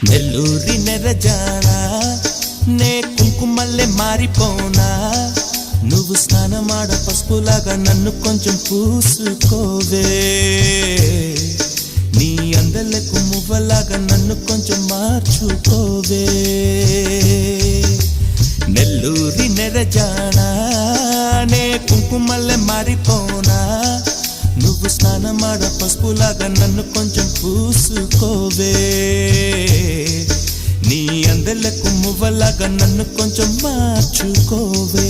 నెల్లూరి నెరజానా నే కుంకుమల్లె మారిపోనా నువ్వు స్నానమాడ పసుపులాగా నన్ను కొంచెం పూసుకోవే నీ అందలకు మువ్వలాగా నన్ను కొంచెం మార్చుకోవే నెల్లూరి నెరజానా నే కుంకుమల్లె మారిపోనా నువ్వు స్నానమాడ పసుపులాగా నన్ను కొంచెం పూసుకోవే నీ అందలకు మువ్వలాగా నన్ను కొంచెం మార్చుకోవే